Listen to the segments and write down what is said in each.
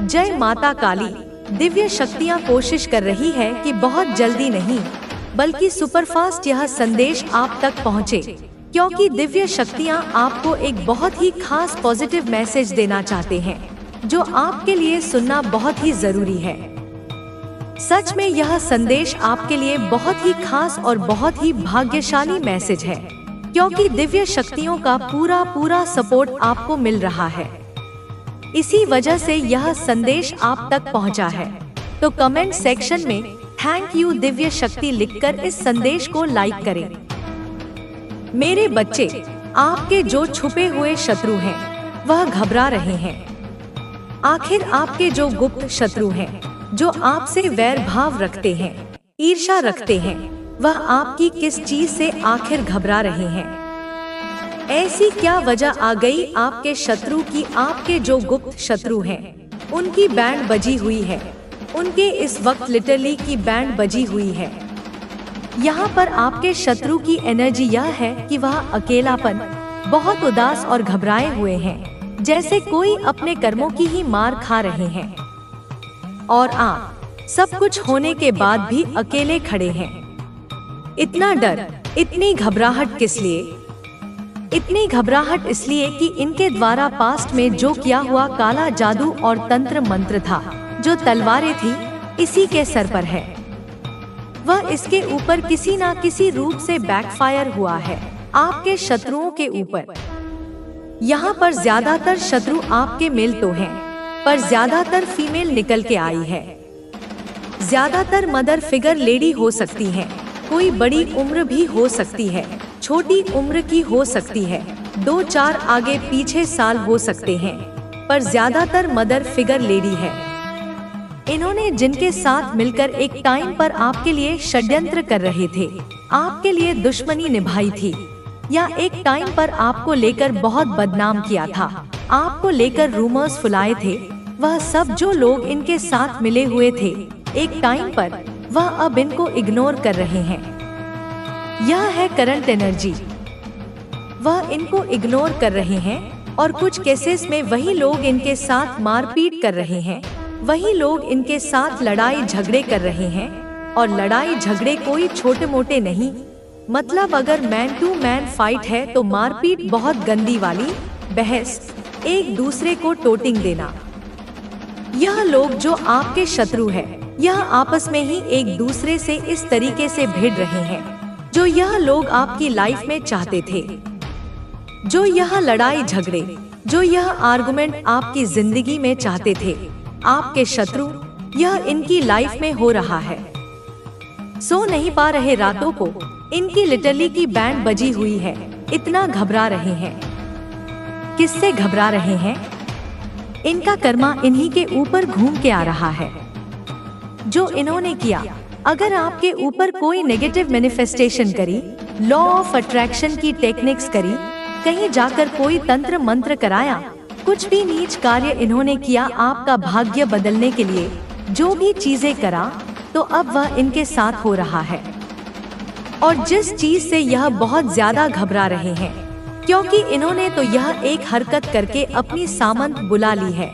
जय माता काली। दिव्य शक्तियाँ कोशिश कर रही है कि बहुत जल्दी नहीं बल्कि सुपरफास्ट यह संदेश आप तक पहुँचे, क्योंकि दिव्य शक्तियाँ आपको एक बहुत ही खास पॉजिटिव मैसेज देना चाहते हैं जो आपके लिए सुनना बहुत ही जरूरी है। सच में यह संदेश आपके लिए बहुत ही खास और बहुत ही भाग्यशाली मैसेज है, क्योंकि दिव्य शक्तियों का पूरा सपोर्ट आपको मिल रहा है। इसी वजह से यह संदेश आप तक पहुंचा है। तो कमेंट सेक्शन में थैंक यू दिव्य शक्ति लिखकर इस संदेश को लाइक करें। मेरे बच्चे, आपके जो छुपे हुए शत्रु हैं वह घबरा रहे हैं। आखिर आपके जो गुप्त शत्रु हैं, जो आपसे वैर भाव रखते हैं, ईर्ष्या रखते हैं, वह आपकी किस चीज से आखिर घबरा रहे हैं? ऐसी क्या वजह आ गई आपके शत्रु की? आपके जो गुप्त शत्रु हैं, उनकी बैंड बजी हुई है। उनके इस वक्त लिटरली की बैंड बजी हुई है। यहाँ पर आपके शत्रु की एनर्जी यह है कि वह अकेलापन, बहुत उदास और घबराए हुए हैं, जैसे कोई अपने कर्मों की ही मार खा रहे हैं। और आप सब कुछ होने के बाद भी अकेले खड़े हैं। इतना डर, इतनी घबराहट किस लिए? इतनी घबराहट इसलिए कि इनके द्वारा पास्ट में जो किया हुआ काला जादू और तंत्र मंत्र था, जो तलवारें थी, इसी के सर पर है। वह इसके ऊपर किसी ना किसी रूप से बैकफायर हुआ है आपके शत्रुओं के ऊपर। यहाँ पर ज्यादातर शत्रु आपके मेल तो हैं, पर ज्यादातर फीमेल निकल के आई है। ज्यादातर मदर फिगर लेडी हो सकती हैं, कोई बड़ी उम्र भी हो सकती है, छोटी उम्र की हो सकती है, 2-4 आगे पीछे साल हो सकते हैं, पर ज्यादातर मदर फिगर लेडी है। इन्होंने जिनके साथ मिलकर एक टाइम पर आपके लिए षड्यंत्र कर रहे थे, आपके लिए दुश्मनी निभाई थी, या एक टाइम पर आपको लेकर बहुत बदनाम किया था, आपको लेकर रूमर्स फुलाए थे, वह सब जो लोग इनके साथ मिले हुए थे एक टाइम पर, वह अब इनको इग्नोर कर रहे हैं। यह है करंट एनर्जी। वह इनको इग्नोर कर रहे हैं और कुछ केसेस में वही लोग इनके साथ मारपीट कर रहे हैं, वही लोग इनके साथ लड़ाई झगड़े कर रहे हैं। और लड़ाई झगड़े कोई छोटे मोटे नहीं, मतलब अगर मैन टू मैन फाइट है तो मारपीट बहुत गंदी वाली, बहस, एक दूसरे को टोटिंग देना। यह लोग जो आपके शत्रु है, यह आपस में ही एक दूसरे से इस तरीके से भिड़ रहे हैं जो यह लोग आपकी लाइफ में चाहते थे। जो यह लड़ाई झगड़े, जो यह आर्गुमेंट आपकी जिंदगी में चाहते थे आपके शत्रु, यह इनकी लाइफ में हो रहा है। सो नहीं पा रहे रातों को, इनकी लिटरली की बैंड बजी हुई है। इतना घबरा रहे हैं। किससे घबरा रहे हैं? इनका कर्मा इन्हीं के ऊपर घूम के आ रहा है। जो इन्होंने किया, अगर आपके ऊपर कोई नेगेटिव मैनिफेस्टेशन करी, लॉ ऑफ अट्रैक्शन की टेक्निक्स करी, कहीं जाकर कोई तंत्र मंत्र कराया, कुछ भी नीच कार्य इन्होंने किया आपका भाग्य बदलने के लिए, जो भी चीजें करा, तो अब वह इनके साथ हो रहा है। और जिस चीज से यह बहुत ज्यादा घबरा रहे हैं, क्योंकि इन्होंने तो यह एक हरकत करके अपनी सामंत बुला ली है।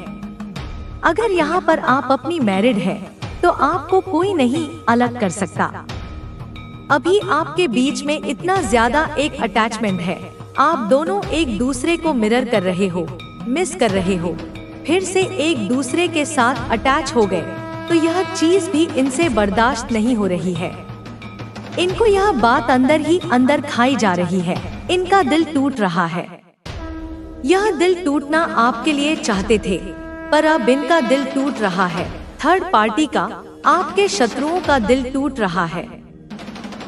अगर यहाँ पर आप अपनी मैरिड है तो आपको कोई नहीं अलग कर सकता। अभी आपके बीच में इतना ज्यादा एक अटैचमेंट है, आप दोनों एक दूसरे को मिरर कर रहे हो, मिस कर रहे हो, फिर से एक दूसरे के साथ अटैच हो गए, तो यह चीज भी इनसे बर्दाश्त नहीं हो रही है। इनको यह बात अंदर ही अंदर खाई जा रही है। इनका दिल टूट रहा है। यह दिल टूटना आपके लिए चाहते थे, पर अब इनका दिल टूट रहा है। थर्ड पार्टी का, आपके शत्रुओं का दिल टूट रहा है।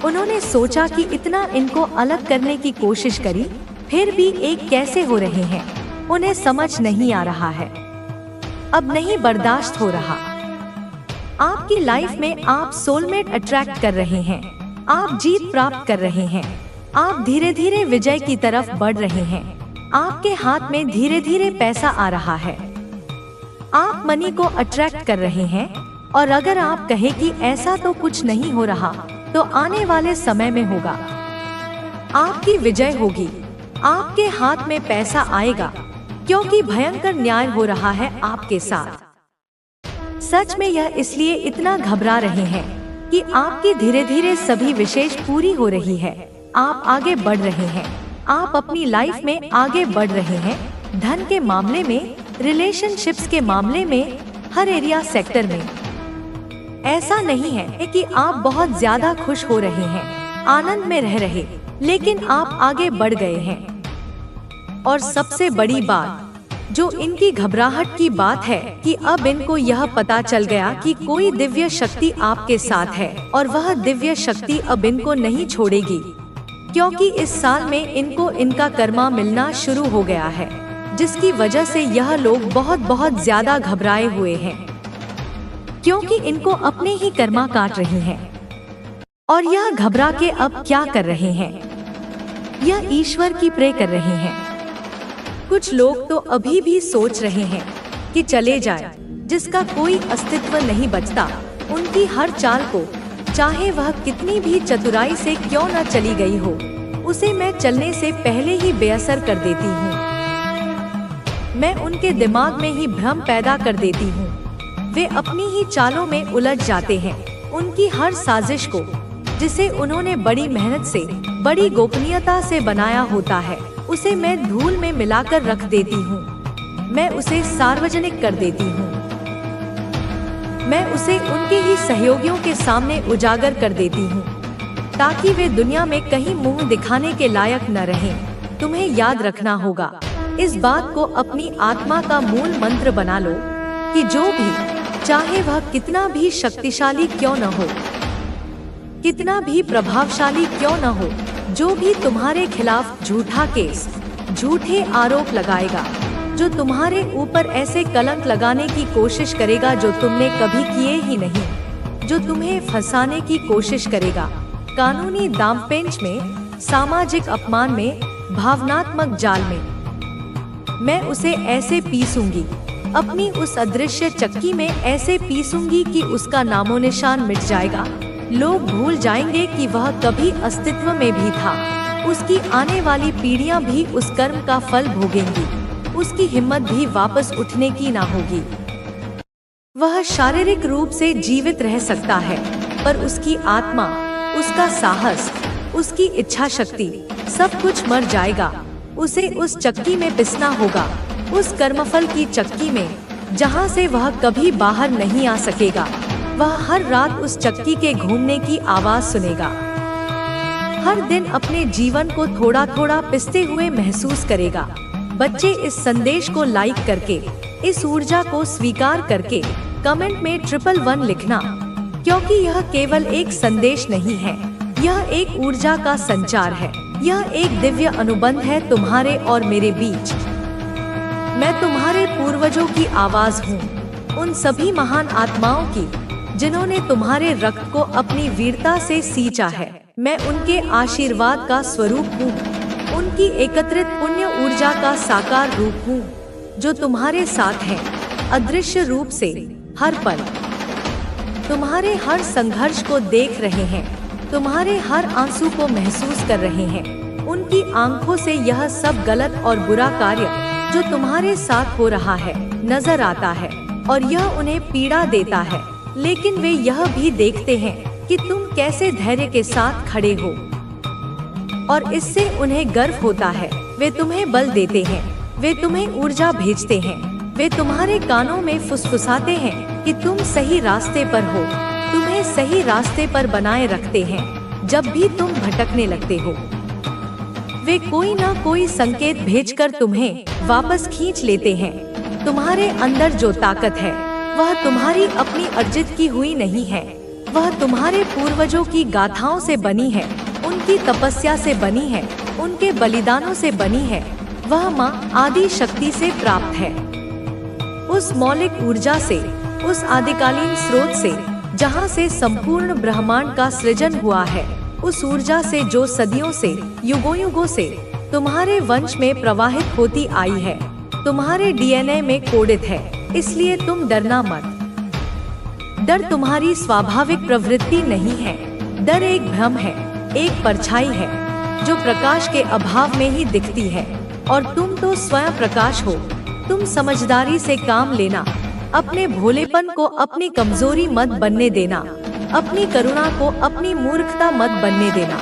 उन्होंने सोचा कि इतना इनको अलग करने की कोशिश करी, फिर भी एक कैसे हो रहे हैं, उन्हें समझ नहीं आ रहा है। अब नहीं बर्दाश्त हो रहा। आपकी लाइफ में आप सोलमेट अट्रैक्ट कर रहे हैं, आप जीत प्राप्त कर रहे हैं, आप धीरे धीरे विजय की तरफ बढ़ रहे हैं, आपके हाथ में धीरे धीरे पैसा आ रहा है, आप मनी को अट्रैक्ट कर रहे हैं। और अगर आप कहें कि ऐसा तो कुछ नहीं हो रहा, तो आने वाले समय में होगा, आपकी विजय होगी, आपके हाथ में पैसा आएगा, क्योंकि भयंकर न्याय हो रहा है आपके साथ। सच में यह इसलिए इतना घबरा रहे हैं कि आपकी धीरे धीरे सभी विशेष पूरी हो रही है। आप आगे बढ़ रहे हैं, आप अपनी लाइफ में आगे बढ़ रहे हैं। धन के मामले में, रिलेशनशिप्स के मामले में, हर एरिया सेक्टर में। ऐसा नहीं है कि आप बहुत ज्यादा खुश हो रहे हैं, आनंद में रह रहे, लेकिन आप आगे बढ़ गए हैं। और सबसे बड़ी बात जो इनकी घबराहट की बात है कि अब इनको यह पता चल गया कि कोई दिव्य शक्ति आपके साथ है और वह दिव्य शक्ति अब इनको नहीं छोड़ेगी, क्योंकि इस साल में इनको इनका कर्मा मिलना शुरू हो गया है, जिसकी वजह से यह लोग बहुत ज्यादा घबराए हुए हैं, क्योंकि इनको अपने ही कर्मा काट रही हैं। और यह घबरा के अब क्या कर रहे हैं? यह ईश्वर की प्रे कर रहे हैं। कुछ लोग तो अभी भी सोच रहे हैं कि चले जाए, जिसका कोई अस्तित्व नहीं बचता। उनकी हर चाल को, चाहे वह कितनी भी चतुराई से क्यों न चली गई हो, उसे मैं चलने से पहले ही बेअसर कर देती हूँ। मैं उनके दिमाग में ही भ्रम पैदा कर देती हूँ। वे अपनी ही चालों में उलझ जाते हैं। उनकी हर साजिश को, जिसे उन्होंने बड़ी मेहनत से, बड़ी गोपनीयता से बनाया होता है, उसे मैं धूल में मिलाकर रख देती हूँ। मैं उसे सार्वजनिक कर देती हूँ। मैं उसे उनके ही सहयोगियों के सामने उजागर कर देती हूँ, ताकि वे दुनिया में कहीं मुंह दिखाने के लायक न रहें। तुम्हें याद रखना होगा, इस बात को अपनी आत्मा का मूल मंत्र बना लो कि जो भी, चाहे वह कितना भी शक्तिशाली क्यों न हो, कितना भी प्रभावशाली क्यों न हो, जो भी तुम्हारे खिलाफ झूठा केस, झूठे आरोप लगाएगा, जो तुम्हारे ऊपर ऐसे कलंक लगाने की कोशिश करेगा जो तुमने कभी किए ही नहीं, जो तुम्हें फंसाने की कोशिश करेगा, कानूनी दांवपेच में, सामाजिक अपमान में, भावनात्मक जाल में, मैं उसे ऐसे पीसूंगी, अपनी उस अदृश्य चक्की में ऐसे पीसूंगी कि उसका नामो निशान मिट जाएगा। लोग भूल जाएंगे कि वह कभी अस्तित्व में भी था। उसकी आने वाली पीढ़ियां भी उस कर्म का फल भोगेंगी। उसकी हिम्मत भी वापस उठने की ना होगी। वह शारीरिक रूप से जीवित रह सकता है, पर उसकी आत्मा, उसका साहस, उसकी इच्छा शक्ति, सब कुछ मर जाएगा। उसे उस चक्की में पिसना होगा, उस कर्मफल की चक्की में, जहां से वह कभी बाहर नहीं आ सकेगा। वह हर रात उस चक्की के घूमने की आवाज सुनेगा। हर दिन अपने जीवन को थोड़ा थोड़ा पिसते हुए महसूस करेगा। बच्चे, इस संदेश को लाइक करके, इस ऊर्जा को स्वीकार करके कमेंट में 111 लिखना, क्योंकि यह केवल एक संदेश नहीं है, यह एक ऊर्जा का संचार है। यह एक दिव्य अनुबंध है तुम्हारे और मेरे बीच। मैं तुम्हारे पूर्वजों की आवाज हूँ, उन सभी महान आत्माओं की, जिन्होंने तुम्हारे रक्त को अपनी वीरता से सींचा है। मैं उनके आशीर्वाद का स्वरूप हूँ, उनकी एकत्रित पुण्य ऊर्जा का साकार रूप हूँ, जो तुम्हारे साथ है, अदृश्य रूप से, हर पल। तुम्हारे हर संघर्ष को देख रहे हैं, तुम्हारे हर आंसू को महसूस कर रहे हैं। उनकी आंखों से यह सब गलत और बुरा कार्य जो तुम्हारे साथ हो रहा है नजर आता है, और यह उन्हें पीड़ा देता है, लेकिन वे यह भी देखते हैं कि तुम कैसे धैर्य के साथ खड़े हो, और इससे उन्हें गर्व होता है। वे तुम्हें बल देते हैं, वे तुम्हें ऊर्जा भेजते हैं, वे तुम्हारे कानों में फुसफुसाते हैं कि तुम सही रास्ते पर हो, तुम्हें सही रास्ते पर बनाए रखते हैं जब भी तुम भटकने लगते हो। वे कोई ना कोई संकेत भेजकर तुम्हें वापस खींच लेते हैं। तुम्हारे अंदर जो ताकत है वह तुम्हारी अपनी अर्जित की हुई नहीं है, वह तुम्हारे पूर्वजों की गाथाओं से बनी है, उनकी तपस्या से बनी है, उनके बलिदानों से बनी है। वह माँ आदि शक्ति से प्राप्त है, उस मौलिक ऊर्जा से, उस आदिकालीन स्रोत से जहाँ से संपूर्ण ब्रह्मांड का सृजन हुआ है, उस ऊर्जा से जो सदियों से, युगों युगों से तुम्हारे वंश में प्रवाहित होती आई है, तुम्हारे डीएनए में कोडित है। इसलिए तुम डरना मत। डर तुम्हारी स्वाभाविक प्रवृत्ति नहीं है। डर एक भ्रम है, एक परछाई है जो प्रकाश के अभाव में ही दिखती है, और तुम तो स्वयं प्रकाश हो। तुम समझदारी से काम लेना, अपने भोलेपन को अपनी कमजोरी मत बनने देना, अपनी करुणा को अपनी मूर्खता मत बनने देना।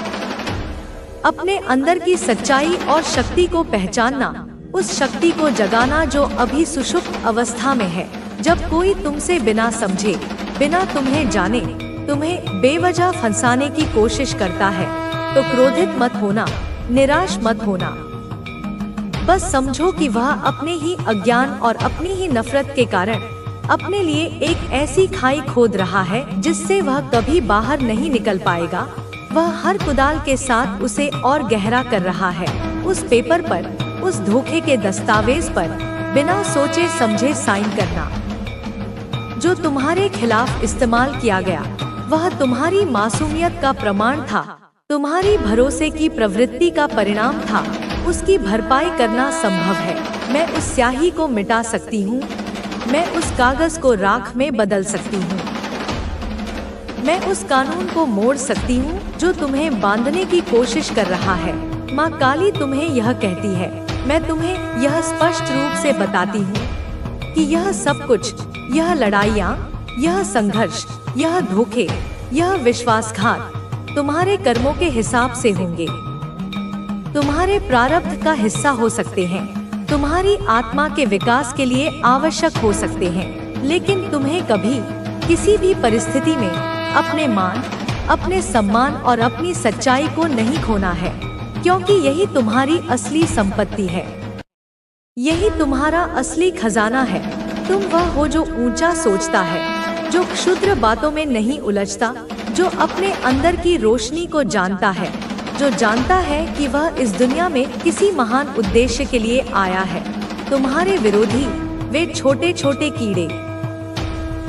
अपने अंदर की सच्चाई और शक्ति को पहचानना, उस शक्ति को जगाना जो अभी सुषुप्त अवस्था में है। जब कोई तुमसे बिना समझे, बिना तुम्हें जाने, तुम्हें बेवजह फंसाने की कोशिश करता है, तो क्रोधित मत होना, निराश मत होना। बस समझो कि वह अपने ही अज्ञान और अपनी ही नफरत के कारण अपने लिए एक ऐसी खाई खोद रहा है जिससे वह कभी बाहर नहीं निकल पाएगा। वह हर कुदाल के साथ उसे और गहरा कर रहा है। उस पेपर पर, उस धोखे के दस्तावेज पर बिना सोचे समझे साइन करना जो तुम्हारे खिलाफ इस्तेमाल किया गया, वह तुम्हारी मासूमियत का प्रमाण था, तुम्हारी भरोसे की प्रवृत्ति का परिणाम था। उसकी भरपाई करना संभव है। मैं उस स्याही को मिटा सकती हूँ, मैं उस कागज को राख में बदल सकती हूँ, मैं उस कानून को मोड़ सकती हूँ जो तुम्हें बांधने की कोशिश कर रहा है। माँ काली तुम्हें यह कहती है, मैं तुम्हें यह स्पष्ट रूप से बताती हूँ कि यह सब कुछ, यह लड़ाइयाँ, यह संघर्ष, यह धोखे, यह विश्वासघात तुम्हारे कर्मों के हिसाब से होंगे, तुम्हारे प्रारब्ध का हिस्सा हो सकते हैं, तुम्हारी आत्मा के विकास के लिए आवश्यक हो सकते हैं। लेकिन तुम्हें कभी किसी भी परिस्थिति में अपने मान, अपने सम्मान और अपनी सच्चाई को नहीं खोना है, क्योंकि यही तुम्हारी असली संपत्ति है, यही तुम्हारा असली खजाना है। तुम वह हो जो ऊंचा सोचता है, जो क्षुद्र बातों में नहीं उलझता, जो अपने अंदर की रोशनी को जानता है, जो जानता है कि वह इस दुनिया में किसी महान उद्देश्य के लिए आया है। तुम्हारे विरोधी, वे छोटे छोटे कीड़े,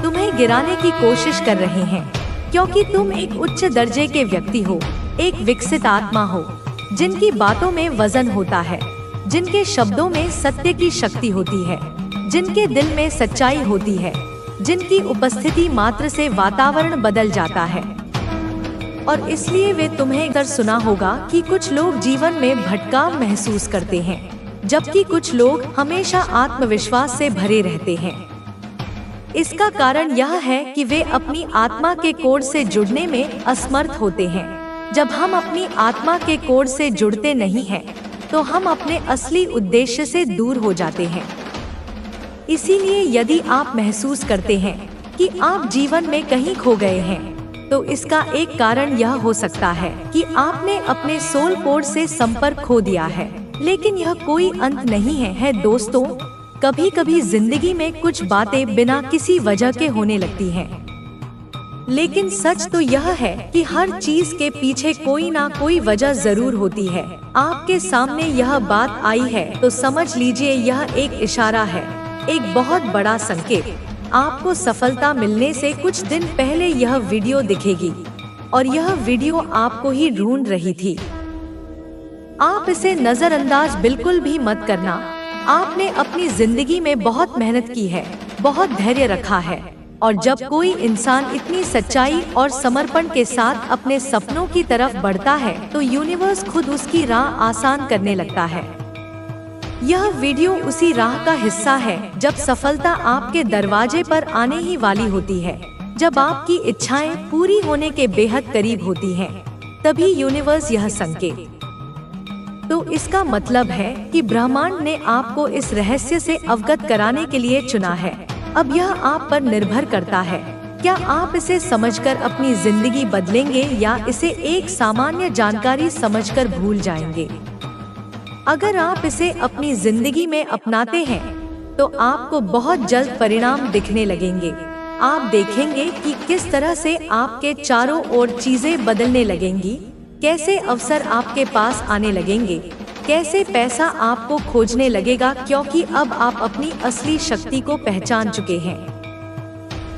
तुम्हें गिराने की कोशिश कर रहे हैं, क्योंकि तुम एक उच्च दर्जे के व्यक्ति हो, एक विकसित आत्मा हो, जिनकी बातों में वजन होता है, जिनके शब्दों में सत्य की शक्ति होती है, जिनके दिल में सच्चाई होती है, जिनकी उपस्थिति मात्र से वातावरण बदल जाता है। और इसलिए वे तुम्हें अगर सुना होगा कि कुछ लोग जीवन में भटकाव महसूस करते हैं, जबकि कुछ लोग हमेशा आत्मविश्वास से भरे रहते हैं। इसका कारण यह है कि वे अपनी आत्मा के कोड से जुड़ने में असमर्थ होते हैं। जब हम अपनी आत्मा के कोड से जुड़ते नहीं हैं, तो हम अपने असली उद्देश्य से दूर हो जाते हैं। इसीलिए यदि आप महसूस करते हैं कि आप जीवन में कहीं खो गए हैं, तो इसका एक कारण यह हो सकता है कि आपने अपने सोल कोड से संपर्क खो दिया है। लेकिन यह कोई अंत नहीं है दोस्तों। कभी कभी जिंदगी में कुछ बातें बिना किसी वजह के होने लगती हैं, लेकिन सच तो यह है कि हर चीज के पीछे कोई ना कोई वजह जरूर होती है। आपके सामने यह बात आई है तो समझ लीजिए यह एक इशारा है, एक बहुत बड़ा संकेत। आपको सफलता मिलने से कुछ दिन पहले यह वीडियो दिखेगी और यह वीडियो आपको ही ढूंढ रही थी। आप इसे नजरअंदाज बिल्कुल भी मत करना। आपने अपनी जिंदगी में बहुत मेहनत की है, बहुत धैर्य रखा है, और जब कोई इंसान इतनी सच्चाई और समर्पण के साथ अपने सपनों की तरफ बढ़ता है, तो यूनिवर्स खुद उसकी राह आसान करने लगता है। यह वीडियो उसी राह का हिस्सा है जब सफलता आपके दरवाजे पर आने ही वाली होती है, जब आपकी इच्छाएं पूरी होने के बेहद करीब होती हैं, तभी यूनिवर्स यह संकेत। तो इसका मतलब है कि ब्रह्मांड ने आपको इस रहस्य से अवगत कराने के लिए चुना है। अब यह आप पर निर्भर करता है, क्या आप इसे समझकर अपनी जिंदगी बदलेंगे या इसे एक सामान्य जानकारी समझकर भूल जाएंगे। अगर आप इसे अपनी जिंदगी में अपनाते हैं, तो आपको बहुत जल्द परिणाम दिखने लगेंगे। आप देखेंगे कि किस तरह से आपके चारों ओर चीजें बदलने लगेंगी, कैसे अवसर आपके पास आने लगेंगे, कैसे पैसा आपको खोजने लगेगा, क्योंकि अब आप अपनी असली शक्ति को पहचान चुके हैं।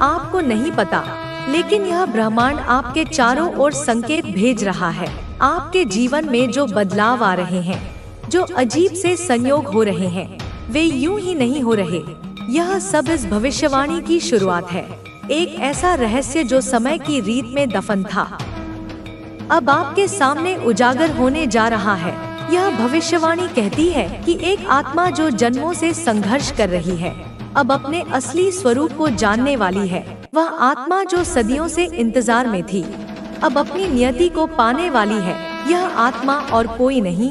आपको नहीं पता, लेकिन यह ब्रह्मांड आपके चारों ओर संकेत भेज रहा है। आपके जीवन में जो बदलाव आ रहे हैं, जो अजीब से संयोग हो रहे हैं, वे यूं ही नहीं हो रहे। यह सब इस भविष्यवाणी की शुरुआत है, एक ऐसा रहस्य जो समय की रीत में दफन था, अब आपके सामने उजागर होने जा रहा है। यह भविष्यवाणी कहती है कि एक आत्मा जो जन्मों से संघर्ष कर रही है, अब अपने असली स्वरूप को जानने वाली है। वह आत्मा जो सदियों से इंतजार में थी, अब अपनी नियति को पाने वाली है। यह आत्मा और कोई नहीं,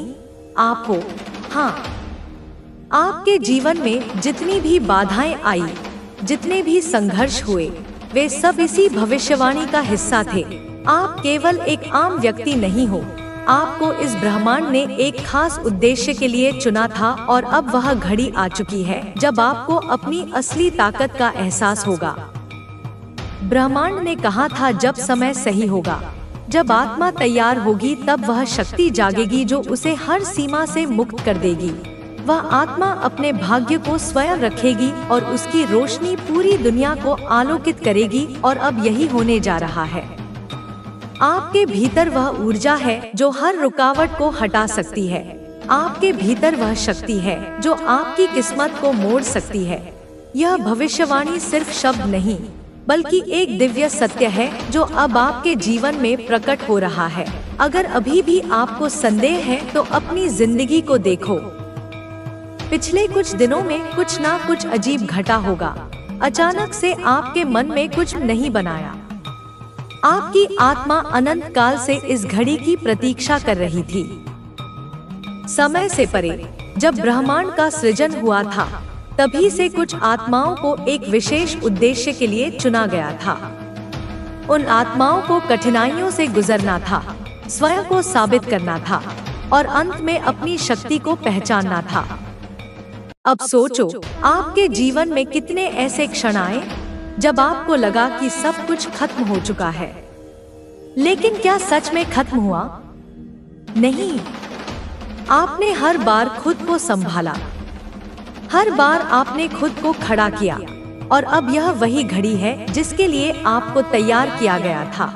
आप हो। हाँ, आपके जीवन में जितनी भी बाधाएं आई, जितने भी संघर्ष हुए, वे सब इसी भविष्यवाणी का हिस्सा थे। आप केवल एक आम व्यक्ति नहीं हो। आपको इस ब्रह्मांड ने एक खास उद्देश्य के लिए चुना था और अब वह घड़ी आ चुकी है जब आपको अपनी असली ताकत का एहसास होगा। ब्रह्मांड ने कहा था जब समय सही होगा, जब आत्मा तैयार होगी, तब वह शक्ति जागेगी जो उसे हर सीमा से मुक्त कर देगी। वह आत्मा अपने भाग्य को स्वयं रखेगी और उसकी रोशनी पूरी दुनिया को आलोकित करेगी। और अब यही होने जा रहा है। आपके भीतर वह ऊर्जा है जो हर रुकावट को हटा सकती है। आपके भीतर वह शक्ति है जो आपकी किस्मत को मोड़ सकती है। यह भविष्यवाणी सिर्फ शब्द नहीं, बल्कि एक दिव्य सत्य है जो अब आपके जीवन में प्रकट हो रहा है। अगर अभी भी आपको संदेह है तो अपनी जिंदगी को देखो। पिछले कुछ दिनों में कुछ ना कुछ अजीब घटा होगा। अचानक से आपके मन में कुछ नहीं बनाया। आपकी आत्मा अनंत काल से इस घड़ी की प्रतीक्षा कर रही थी। समय से परे जब ब्रह्मांड का सृजन हुआ था, तभी से कुछ आत्माओं को एक विशेष उद्देश्य के लिए चुना गया था। उन आत्माओं को कठिनाइयों से गुजरना था, स्वयं को साबित करना था और अंत में अपनी शक्ति को पहचानना था। अब सोचो, आपके जीवन में कितने ऐसे क्षण आए जब आपको लगा कि सब कुछ खत्म हो चुका है। लेकिन क्या सच में खत्म हुआ? नहीं। आपने हर बार खुद को संभाला, हर बार आपने खुद को खड़ा किया और अब यह वही घड़ी है जिसके लिए आपको तैयार किया गया था।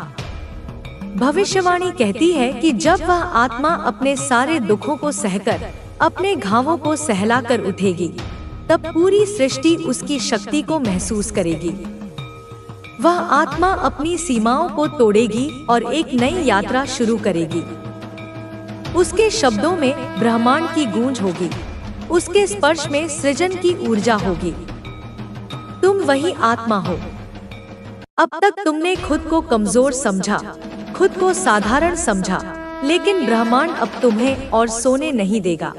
भविष्यवाणी कहती है कि जब वह आत्मा अपने सारे दुखों को सहकर, अपने घावों को सहलाकर उठेगी, तब पूरी सृष्टि उसकी शक्ति को महसूस करेगी। वह आत्मा अपनी सीमाओं को तोड़ेगी और एक नई यात्रा शुरू करेगी। उसके शब्दों में ब्रह्मांड की गूंज होगी, उसके स्पर्श में सृजन की ऊर्जा होगी। तुम वही आत्मा हो। अब तक तुमने खुद को कमजोर समझा, खुद को साधारण समझा, लेकिन ब्रह्मांड अब तुम्हें और सोने नहीं देगा।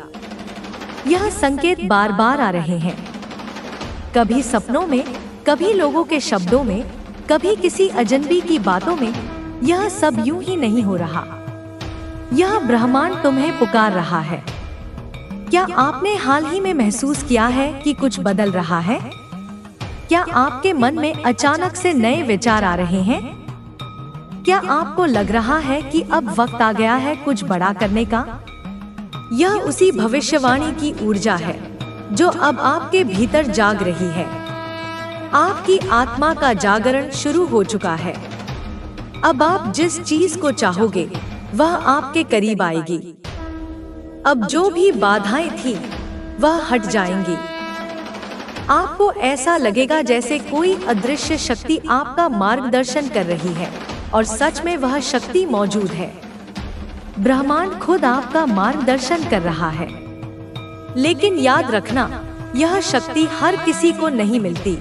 यह संकेत बार बार आ रहे हैं, कभी सपनों में, कभी लोगों के शब्दों में, कभी किसी अजनबी की बातों में। यह सब यूं ही नहीं हो रहा। यह ब्रह्मांड तुम्हें पुकार रहा है। क्या आपने हाल ही में महसूस किया है कि कुछ बदल रहा है? क्या आपके मन में अचानक से नए विचार आ रहे हैं? क्या आपको लग रहा है कि अब वक्त आ गया है कुछ बड़ा करने का? यह उसी भविष्यवाणी की ऊर्जा है जो अब आपके भीतर जाग रही है। आपकी आत्मा का जागरण शुरू हो चुका है। अब आप जिस चीज को चाहोगे वह आपके करीब आएगी। अब जो भी बाधाएं थी वह हट जाएंगी। आपको ऐसा लगेगा जैसे कोई अदृश्य शक्ति आपका मार्गदर्शन कर रही है और सच में वह शक्ति मौजूद है। ब्रह्मांड खुद आपका मार्गदर्शन कर रहा है। लेकिन याद रखना, यह शक्ति हर किसी को नहीं मिलती।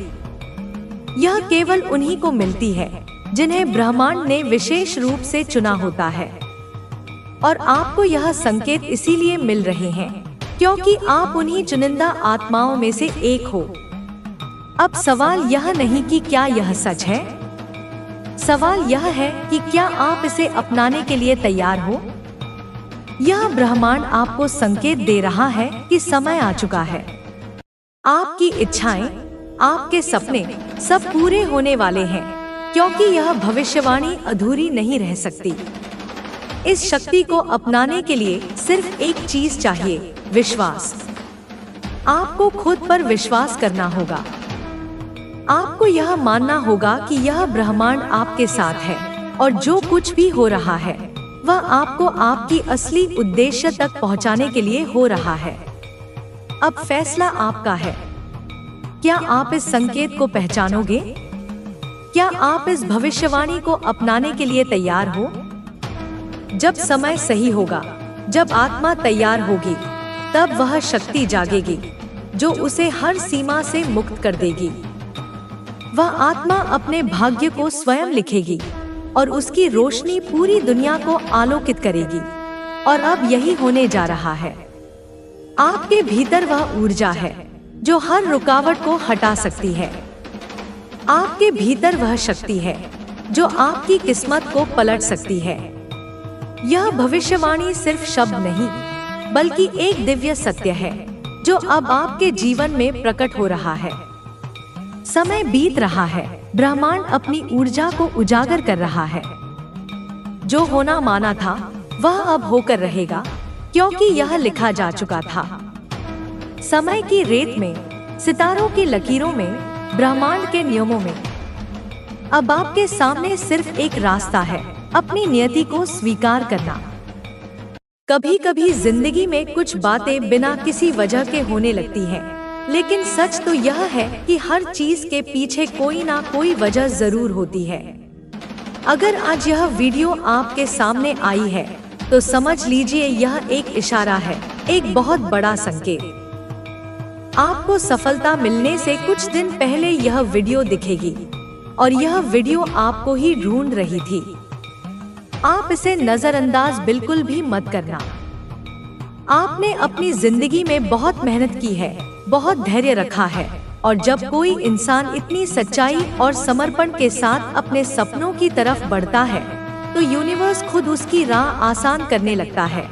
यह केवल उन्हीं को मिलती है जिन्हें ब्रह्मांड ने विशेष रूप से चुना होता है। और आपको यह संकेत इसीलिए मिल रहे हैं क्योंकि आप उन्हीं चुनिंदा आत्माओं में से एक हो। अब सवाल यह नहीं कि क्या यह सच है, सवाल यह है कि क्या आप इसे अपनाने के लिए तैयार हो। यह ब्रह्मांड आपको संकेत दे रहा है कि समय आ चुका है। आपकी इच्छाएं, आपके सपने सब पूरे होने वाले हैं, क्योंकि यह भविष्यवाणी अधूरी नहीं रह सकती। इस शक्ति को अपनाने के लिए सिर्फ एक चीज चाहिए, विश्वास। आपको खुद पर विश्वास करना होगा। आपको यह मानना होगा कि यह ब्रह्मांड आपके साथ है और जो कुछ भी हो रहा है वह आपको आपकी असली उद्देश्य तक पहुंचाने के लिए हो रहा है। अब फैसला आपका है। क्या आप इस संकेत को पहचानोगे? क्या आप इस भविष्यवाणी को अपनाने के लिए तैयार हो? जब समय सही होगा, जब आत्मा तैयार होगी, तब वह शक्ति जागेगी। जो उसे हर सीमा से मुक्त कर देगी। वह आत्मा अपने भाग्य को स्वयं लिखेगी और उसकी रोशनी पूरी दुनिया को आलोकित करेगी। और अब यही होने जा रहा है। आपके भीतर वह ऊर्जा है जो हर रुकावट को हटा सकती है। आपके भीतर वह शक्ति है जो आपकी किस्मत को पलट सकती है। यह भविष्यवाणी सिर्फ शब्द नहीं, बल्कि एक दिव्य सत्य है जो अब आपके जीवन में प्रकट हो रहा है। समय बीत रहा है, ब्रह्मांड अपनी ऊर्जा को उजागर कर रहा है। जो होना माना था वह अब होकर रहेगा, क्योंकि यह लिखा जा चुका था। समय की रेत में, सितारों की लकीरों में, ब्रह्मांड के नियमों में। अब आपके सामने सिर्फ एक रास्ता है, अपनी नियति को स्वीकार करना। कभी कभी जिंदगी में कुछ बातें बिना किसी वजह के होने लगती हैं, लेकिन सच तो यह है कि हर चीज के पीछे कोई ना कोई वजह जरूर होती है। अगर आज यह वीडियो आपके सामने आई है तो समझ लीजिए यह एक इशारा है, एक बहुत बड़ा संकेत। आपको सफलता मिलने से कुछ दिन पहले यह वीडियो दिखेगी और यह वीडियो आपको ही ढूंढ रही थी। आप इसे नजरअंदाज बिल्कुल भी मत करना। आपने अपनी जिंदगी में बहुत मेहनत की है, बहुत धैर्य रखा है, और जब कोई इंसान इतनी सच्चाई और समर्पण के साथ अपने सपनों की तरफ बढ़ता है तो यूनिवर्स खुद उसकी राह आसान करने लगता है।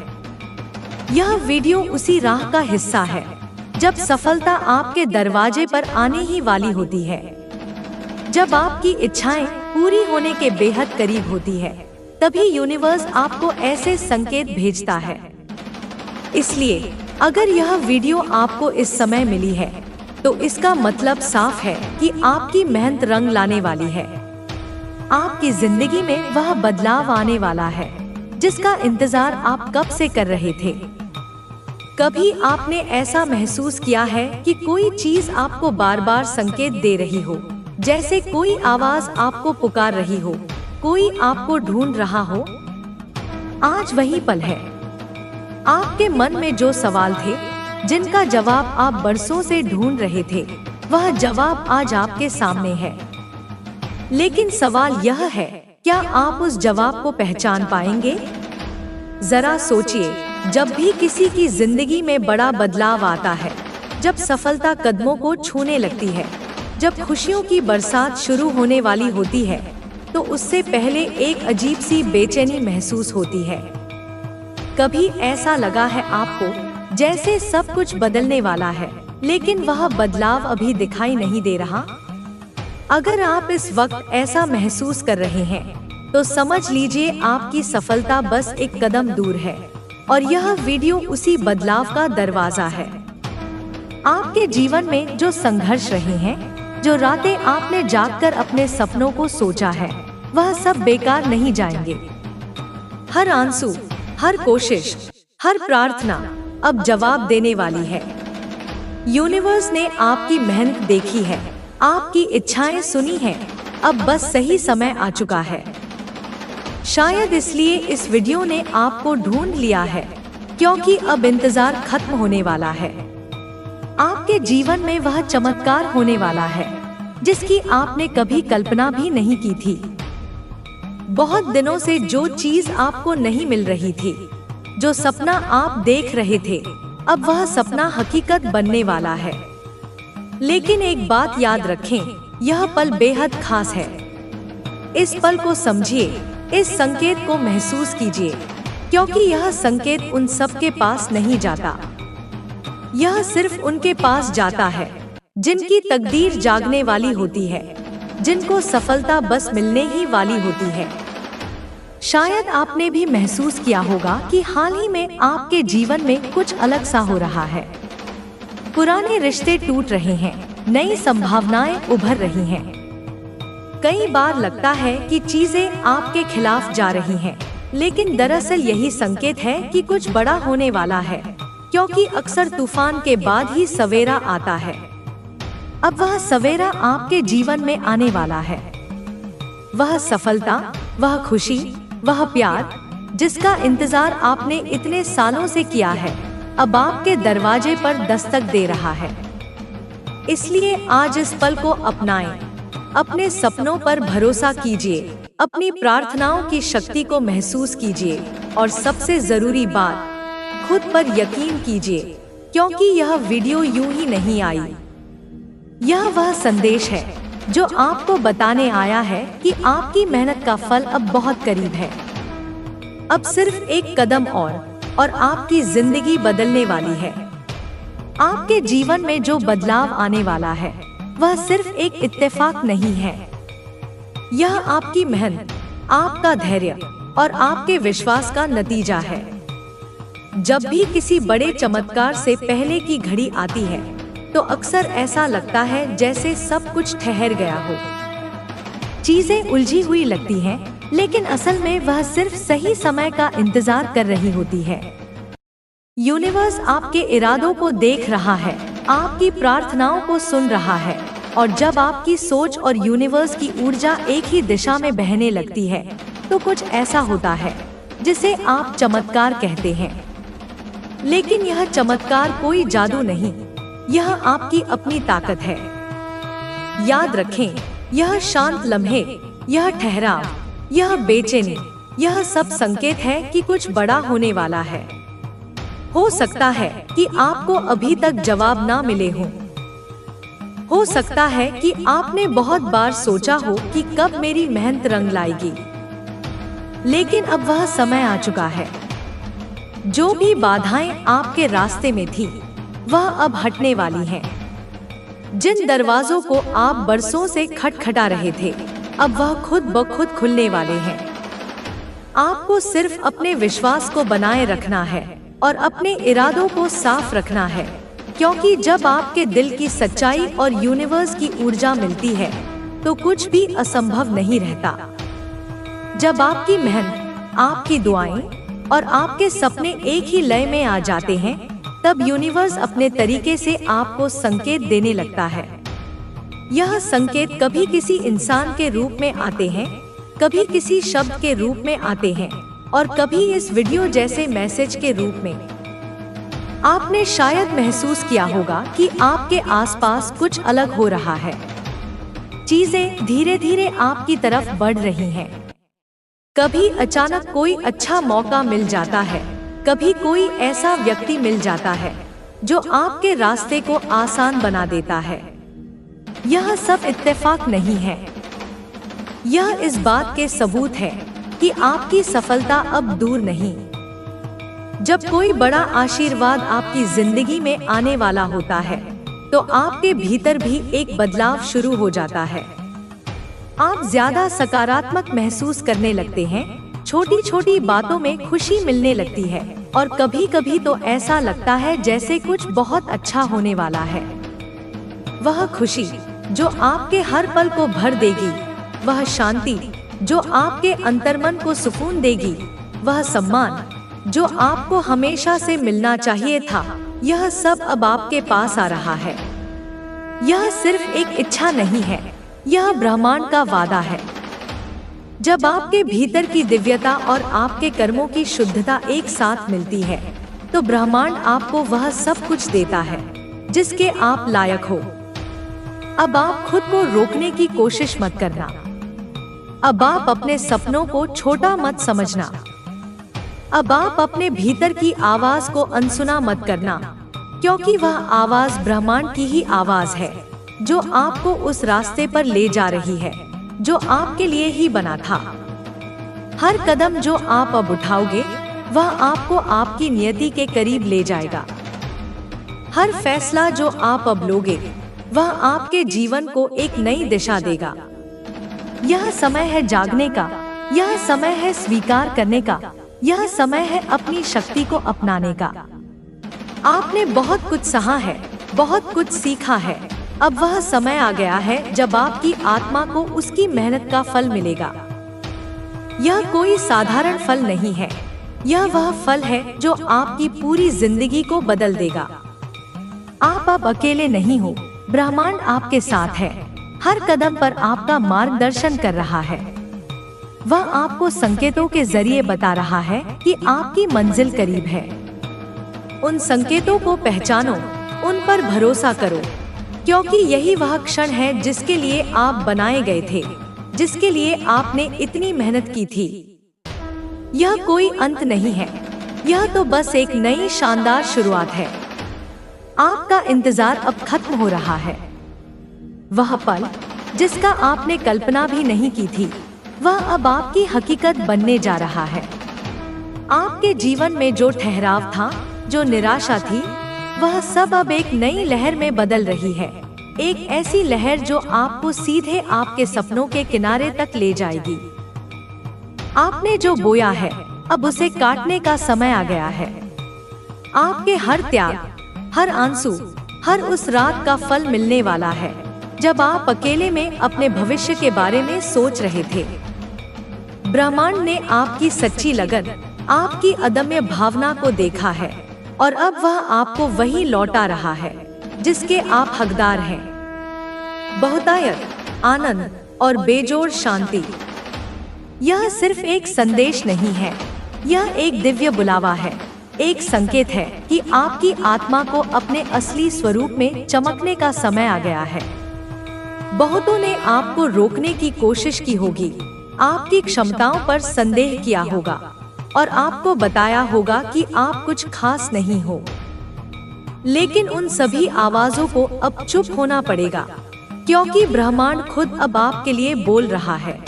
यह वीडियो उसी राह का हिस्सा है जब सफलता आपके दरवाजे पर आने ही वाली होती है, जब आपकी इच्छाएं पूरी होने के बेहद करीब होती है, तभी यूनिवर्स आपको ऐसे संकेत भेजता है। इसलिए अगर यह वीडियो आपको इस समय मिली है तो इसका मतलब साफ है कि आपकी मेहनत रंग लाने वाली है। आपकी जिंदगी में वह बदलाव आने वाला है जिसका इंतजार आप कब से कर रहे थे। कभी आपने ऐसा महसूस किया है कि कोई चीज आपको बार बार संकेत दे रही हो, जैसे कोई आवाज आपको पुकार रही हो, कोई आपको ढूंढ रहा हो? आज वही पल है। आपके मन में जो सवाल थे, जिनका जवाब आप बरसों से ढूंढ रहे थे, वह जवाब आज आपके सामने है। लेकिन सवाल यह है, क्या आप उस जवाब को पहचान पाएंगे? जरा सोचिए, जब भी किसी की जिंदगी में बड़ा बदलाव आता है, जब सफलता कदमों को छूने लगती है, जब खुशियों की बरसात शुरू होने वाली होती है, तो उससे पहले एक अजीब सी बेचैनी महसूस होती है। कभी ऐसा लगा है आपको जैसे सब कुछ बदलने वाला है, लेकिन वह बदलाव अभी दिखाई नहीं दे रहा? अगर आप इस वक्त ऐसा महसूस कर रहे हैं तो समझ लीजिए आपकी सफलता बस एक कदम दूर है और यह वीडियो उसी बदलाव का दरवाजा है। आपके जीवन में जो संघर्ष रहे हैं, जो रातें आपने जागकर अपने सपनों को सोचा है, वह सब बेकार नहीं जाएंगे। हर आंसू, हर कोशिश, हर प्रार्थना अब जवाब देने वाली है। यूनिवर्स ने आपकी मेहनत देखी है, आपकी इच्छाएं सुनी हैं, अब बस सही समय आ चुका है। शायद इसलिए इस वीडियो ने आपको ढूंढ लिया है, क्योंकि अब इंतजार खत्म होने वाला है। आपके जीवन में वह चमत्कार होने वाला है जिसकी आपने कभी कल्पना भी नहीं की थी। बहुत दिनों से जो चीज आपको नहीं मिल रही थी, जो सपना आप देख रहे थे, अब वह सपना हकीकत बनने वाला है। लेकिन एक बात याद रखें, यह पल बेहद खास है। इस पल को समझिए, इस संकेत को महसूस कीजिए, क्योंकि यह संकेत उन सब के पास नहीं जाता। यह सिर्फ उनके पास जाता है जिनकी तकदीर जागने वाली होती है, जिनको सफलता बस मिलने ही वाली होती है। शायद आपने भी महसूस किया होगा कि हाल ही में आपके जीवन में कुछ अलग सा हो रहा है। पुराने रिश्ते टूट रहे हैं, नई संभावनाएं उभर रही हैं। कई बार लगता है कि चीजें आपके खिलाफ जा रही हैं, लेकिन दरअसल यही संकेत है कि कुछ बड़ा होने वाला है, क्योंकि अक्सर तूफान के बाद ही सवेरा आता है। अब वह सवेरा आपके जीवन में आने वाला है। वह सफलता, वह खुशी, वह प्यार जिसका इंतजार आपने इतने सालों से किया है, अब आपके दरवाजे पर दस्तक दे रहा है। इसलिए आज इस पल को अपनाएं। अपने सपनों पर भरोसा कीजिए, अपनी प्रार्थनाओं की शक्ति को महसूस कीजिए और सबसे जरूरी बात, खुद पर यकीन कीजिए, क्योंकि यह वीडियो यूं ही नहीं आई। यह वह संदेश है जो आपको बताने आया है कि आपकी मेहनत का फल अब बहुत करीब है। अब सिर्फ एक कदम और आपकी जिंदगी बदलने वाली है। आपके जीवन में जो बदलाव आने वाला है वह सिर्फ एक इत्तेफाक नहीं है। यह आपकी मेहनत, आपका धैर्य और आपके विश्वास का नतीजा है। जब भी किसी बड़े चमत्कार से पहले की घड़ी आती है तो अक्सर ऐसा लगता है जैसे सब कुछ ठहर गया हो। चीजें उलझी हुई लगती हैं, लेकिन असल में वह सिर्फ सही समय का इंतजार कर रही होती है। यूनिवर्स आपके इरादों को देख रहा है, आपकी प्रार्थनाओं को सुन रहा है, और जब आपकी सोच और यूनिवर्स की ऊर्जा एक ही दिशा में बहने लगती है तो कुछ ऐसा होता है जिसे आप चमत्कार कहते हैं। लेकिन यह चमत्कार कोई जादू नहीं, यह आपकी अपनी ताकत है। याद रखें, यह शांत लम्हे, यह ठहराव, यह बेचैनी, यह सब संकेत है कि कुछ बड़ा होने वाला है। हो सकता है कि आपको अभी तक जवाब ना मिले हों। हो सकता है कि आपने बहुत बार सोचा हो कि कब मेरी मेहनत रंग लाएगी, लेकिन अब वह समय आ चुका है। जो भी बाधाएं आपके रास्ते में थी, वह अब हटने वाली हैं। जिन दरवाजों को आप बरसों से खटखटा रहे थे, अब वह खुद ब खुद खुलने वाले हैं। आपको सिर्फ अपने विश्वास को बनाए रखना है और अपने इरादों को साफ रखना है, क्योंकि जब आपके दिल की सच्चाई और यूनिवर्स की ऊर्जा मिलती है तो कुछ भी असंभव नहीं रहता। जब आपकी मेहनत, आपकी दुआएं और आपके सपने एक ही लय में आ जाते हैं, तब यूनिवर्स अपने तरीके से आपको संकेत देने लगता है। यह संकेत कभी किसी इंसान के रूप में आते हैं, कभी किसी शब्द के रूप में आते हैं और कभी इस वीडियो जैसे मैसेज के रूप में। आपने शायद महसूस किया होगा कि आपके आसपास कुछ अलग हो रहा है। चीजें धीरे धीरे आपकी तरफ बढ़ रही हैं। कभी अचानक कोई अच्छा मौका मिल जाता है, कभी कोई ऐसा व्यक्ति मिल जाता है जो आपके रास्ते को आसान बना देता है। यह सब इत्तेफाक नहीं है, यह इस बात के सबूत है कि आपकी सफलता अब दूर नहीं। जब कोई बड़ा आशीर्वाद आपकी जिंदगी में आने वाला होता है तो आपके भीतर भी एक बदलाव शुरू हो जाता है। आप ज्यादा सकारात्मक महसूस करने लगते हैं, छोटी छोटी बातों में खुशी मिलने लगती है और कभी कभी तो ऐसा लगता है जैसे कुछ बहुत अच्छा होने वाला है। वह खुशी जो आपके हर पल को भर देगी, वह शांति जो आपके अंतर्मन को सुकून देगी, वह सम्मान जो आपको हमेशा से मिलना चाहिए था, यह सब अब आपके पास आ रहा है। यह सिर्फ एक इच्छा नहीं है, यह ब्रह्मांड का वादा है। जब आपके भीतर की दिव्यता और आपके कर्मों की शुद्धता एक साथ मिलती है तो ब्रह्मांड आपको वह सब कुछ देता है जिसके आप लायक हो। अब आप खुद को रोकने की कोशिश मत करना। अब आप अपने सपनों को छोटा मत समझना। अब आप अपने भीतर की आवाज को अनसुना मत करना, क्योंकि वह आवाज ब्रह्मांड की ही आवाज है जो आपको उस रास्ते पर ले जा रही है जो आपके लिए ही बना था। हर कदम जो आप अब उठाओगे वह आपको आपकी नियति के करीब ले जाएगा। हर फैसला जो आप अब लोगे वह आपके जीवन को एक नई दिशा देगा। यह समय है जागने का, यह समय है स्वीकार करने का, यह समय है अपनी शक्ति को अपनाने का। आपने बहुत कुछ सहा है, बहुत कुछ सीखा है। अब वह समय आ गया है जब आपकी आत्मा को उसकी मेहनत का फल मिलेगा। यह कोई साधारण फल नहीं है, यह वह फल है जो आपकी पूरी जिंदगी को बदल देगा। आप अब अकेले नहीं हो, ब्रह्मांड आपके साथ है। हर कदम पर आपका मार्गदर्शन कर रहा है। वह आपको संकेतों के जरिए बता रहा है कि आपकी मंजिल करीब है। उन संकेतों को पहचानो, उन पर भरोसा करो क्योंकि यही वह क्षण है जिसके लिए आप बनाए गए थे, जिसके लिए आपने इतनी मेहनत की थी। यह कोई अंत नहीं है, यह तो बस एक नई शानदार शुरुआत है। आपका इंतजार अब खत्म हो रहा है। वह पल जिसका आपने कल्पना भी नहीं की थी, वह अब आपकी हकीकत बनने जा रहा है। आपके जीवन में जो ठहराव था, जो निराशा थी, वह सब अब एक नई लहर में बदल रही है। एक ऐसी लहर जो आपको सीधे आपके सपनों के किनारे तक ले जाएगी। आपने जो बोया है, अब उसे काटने का समय आ गया है। आपके हर त्याग, हर आंसू, हर उस रात का फल मिलने वाला है जब आप अकेले में अपने भविष्य के बारे में सोच रहे थे। ब्रह्मांड ने आपकी सच्ची लगन, आपकी अदम्य भावना को देखा है और अब वह आपको वही लौटा रहा है जिसके आप हकदार हैं। बहुतायत, आनंद और बेजोड़ शांति। यह सिर्फ एक संदेश नहीं है, यह एक दिव्य बुलावा है, एक संकेत है कि आपकी आत्मा को अपने असली स्वरूप में चमकने का समय आ गया है। बहुतों ने आपको रोकने की कोशिश की होगी, आपकी क्षमताओं पर संदेह किया होगा और आपको बताया होगा कि आप कुछ खास नहीं हो। लेकिन उन सभी आवाजों को अब चुप होना पड़ेगा, क्योंकि ब्रह्मांड खुद अब आपके लिए बोल रहा है।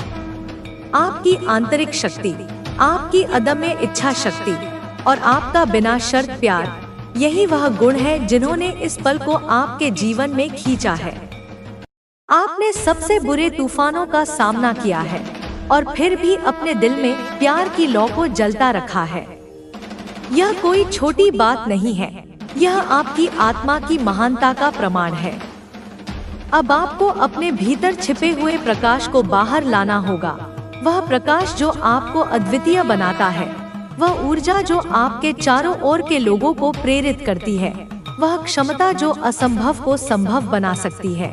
आपकी आंतरिक शक्ति, आपकी अदम्य इच्छा शक्ति और आपका बिना शर्त प्यार, यही वह गुण है जिन्होंने इस पल को आपके जीवन में खींचा है। आपने सबसे बुरे तूफानों का सामना किया है और फिर भी अपने दिल में प्यार की लौ को जलता रखा है। यह कोई छोटी बात नहीं है, यह आपकी आत्मा की महानता का प्रमाण है। अब आपको अपने भीतर छिपे हुए प्रकाश को बाहर लाना होगा। वह प्रकाश जो आपको अद्वितीय बनाता है, वह ऊर्जा जो आपके चारों ओर के लोगों को प्रेरित करती है, वह क्षमता जो असंभव को संभव बना सकती है।